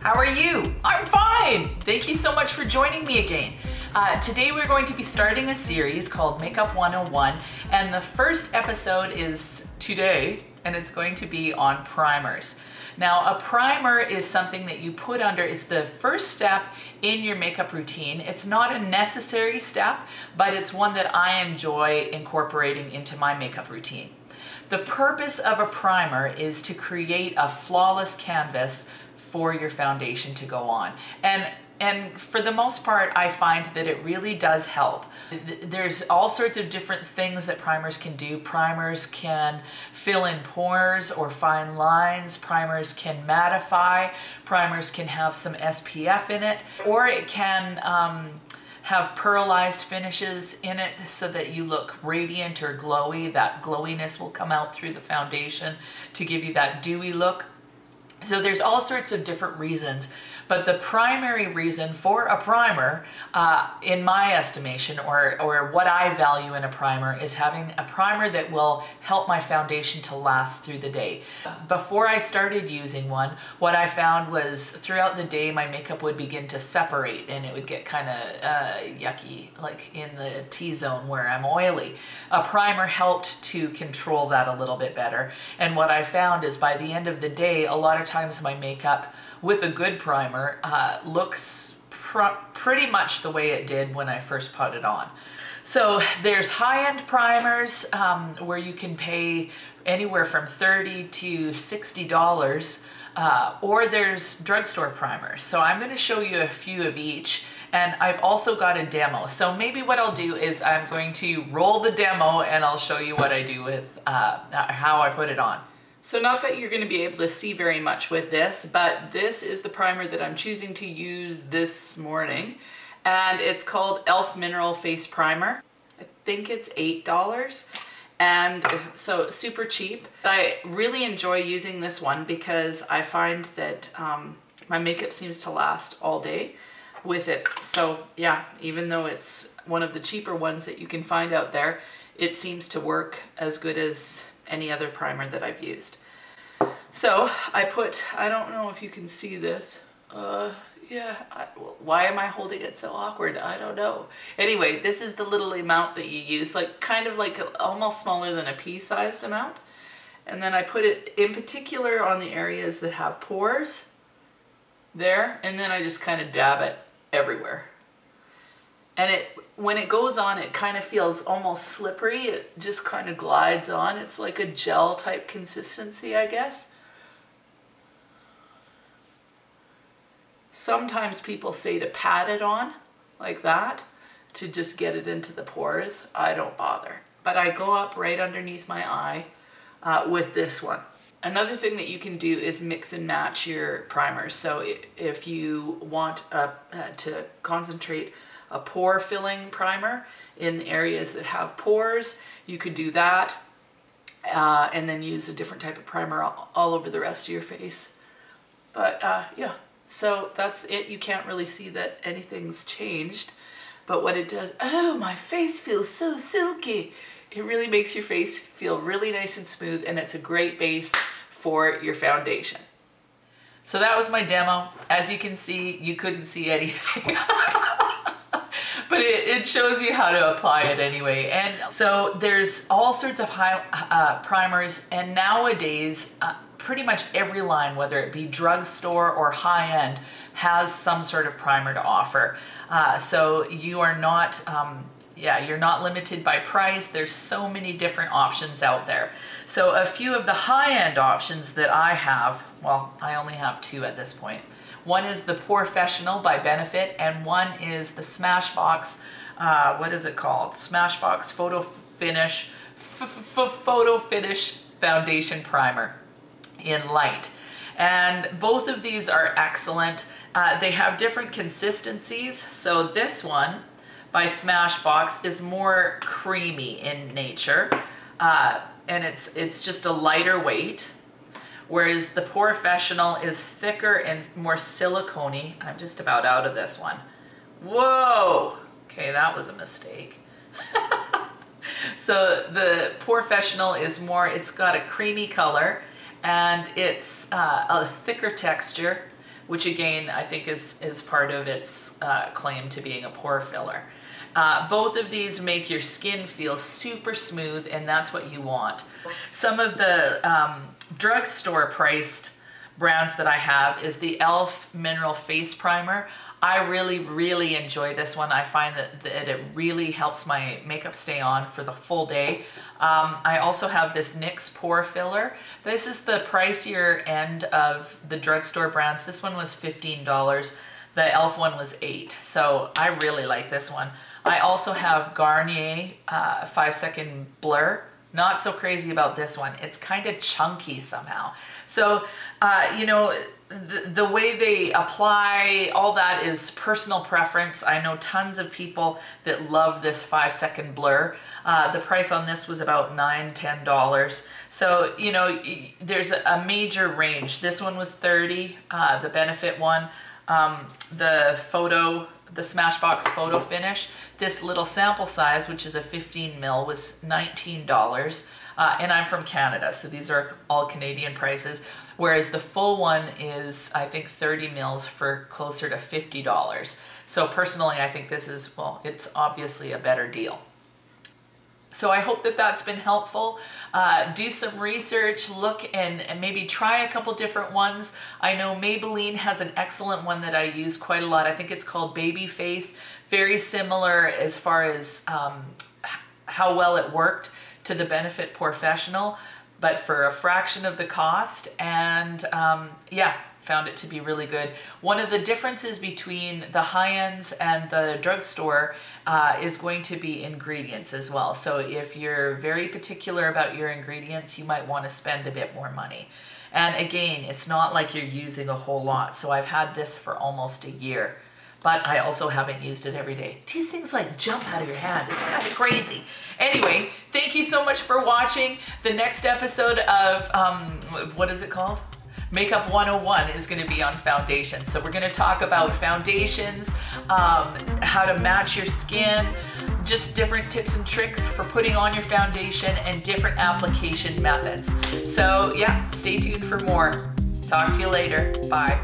How are you? I'm fine! Thank you so much for joining me again. Today we're going to be starting a series called Makeup 101, and the first episode is today, and it's going to be on primers. Now, a primer is something that you put under, it's the first step in your makeup routine. It's not a necessary step, but it's one that I enjoy incorporating into my makeup routine. The purpose of a primer is to create a flawless canvas for your foundation to go on. And for the most part, I find that it really does help. There's all sorts of different things that primers can do. Primers can fill in pores or fine lines. Primers can mattify. Primers can have some SPF in it. Or it can have pearlized finishes in it so that you look radiant or glowy. That glowiness will come out through the foundation to give you that dewy look. So there's all sorts of different reasons, but the primary reason for a primer, in my estimation, or what I value in a primer, is having a primer that will help my foundation to last through the day. Before I started using one, what I found was throughout the day my makeup would begin to separate and it would get kind of yucky, like in the T-zone where I'm oily. A primer helped to control that a little bit better, and what I found is by the end of the day, a lot of times my makeup with a good primer looks pretty much the way it did when I first put it on. So there's high-end primers where you can pay anywhere from $30 to $60, or there's drugstore primers. So I'm going to show you a few of each, and I've also got a demo. So maybe what I'll do is I'm going to roll the demo and I'll show you what I do with how I put it on. So not that you're going to be able to see very much with this, but this is the primer that I'm choosing to use this morning. And it's called E.L.F. Mineral Face Primer. I think it's $8. And so super cheap. I really enjoy using this one because I find that my makeup seems to last all day with it. So yeah, even though it's one of the cheaper ones that you can find out there, it seems to work as good as any other primer that I've used. So I don't know if you can see this. Why am I holding it so awkward? I don't know. Anyway, this is the little amount that you use, like kind of like almost smaller than a pea-sized amount. And then I put it in particular on the areas that have pores there, and then I just kind of dab it everywhere. And when it goes on, it kind of feels almost slippery. It just kind of glides on. It's like a gel type consistency, I guess. Sometimes people say to pat it on like that to just get it into the pores. I don't bother. But I go up right underneath my eye with this one. Another thing that you can do is mix and match your primers. So if you want to concentrate a pore filling primer in the areas that have pores, you could do that and then use a different type of primer all over the rest of your face. But yeah, so that's it. You can't really see that anything's changed, but what it does, oh, my face feels so silky. It really makes your face feel really nice and smooth, and it's a great base for your foundation. So that was my demo. As you can see, you couldn't see anything. But it shows you how to apply it anyway. And so there's all sorts of primers, and nowadays pretty much every line, whether it be drugstore or high-end, has some sort of primer to offer. So you are not, you're not limited by price. There's so many different options out there. So a few of the high-end options that I have, well, I only have two at this point. One is the Fessional by Benefit, and one is the Smashbox, what is it called? Smashbox Photo Finish Foundation Primer in light. And both of these are excellent. They have different consistencies. So this one by Smashbox is more creamy in nature, and it's just a lighter weight. Whereas the Fessional is thicker and more silicone-y. I'm just about out of this one. Whoa! Okay, that was a mistake. So the Fessional is more, it's got a creamy color, and it's a thicker texture, which again, I think is part of its claim to being a pore filler. Both of these make your skin feel super smooth, and that's what you want. Some of the drugstore priced brands that I have is the E.L.F. Mineral Face Primer. I really enjoy this one. I find that it really helps my makeup stay on for the full day. I also have this NYX Pore Filler. This is the pricier end of the drugstore brands. This one was $15. The E.L.F. one was $8. So I really like this one. I also have Garnier 5-second blur. Not so crazy about this one. It's kind of chunky somehow. So, you know, the way they apply, all that is personal preference. I know tons of people that love this 5-second blur. The price on this was about $9, $10. So, you know, there's a major range. This one was $30, the Benefit one. The Smashbox Photo Finish, this little sample size, which is a 15 ml, was $19. And I'm from Canada, so these are all Canadian prices. Whereas the full one is, I think, 30 mils for closer to $50. So personally, I think this is, well, it's obviously a better deal. So I hope that that's been helpful. Do some research, look and maybe try a couple different ones. I know Maybelline has an excellent one that I use quite a lot. I think it's called Baby Face. Very similar as far as how well it worked to the Benefit Professional, but for a fraction of the cost. And yeah, found it to be really good. One of the differences between the high-ends and the drugstore is going to be ingredients as well. So if you're very particular about your ingredients, you might want to spend a bit more money. And again, it's not like you're using a whole lot. So I've had this for almost a year, but I also haven't used it every day. These things like jump out of your hand. It's kind of crazy. Anyway, thank you so much for watching. The next episode of, what is it called? Makeup 101 is going to be on foundation. So we're going to talk about foundations, how to match your skin, just different tips and tricks for putting on your foundation and different application methods. So yeah, stay tuned for more. Talk to you later. Bye.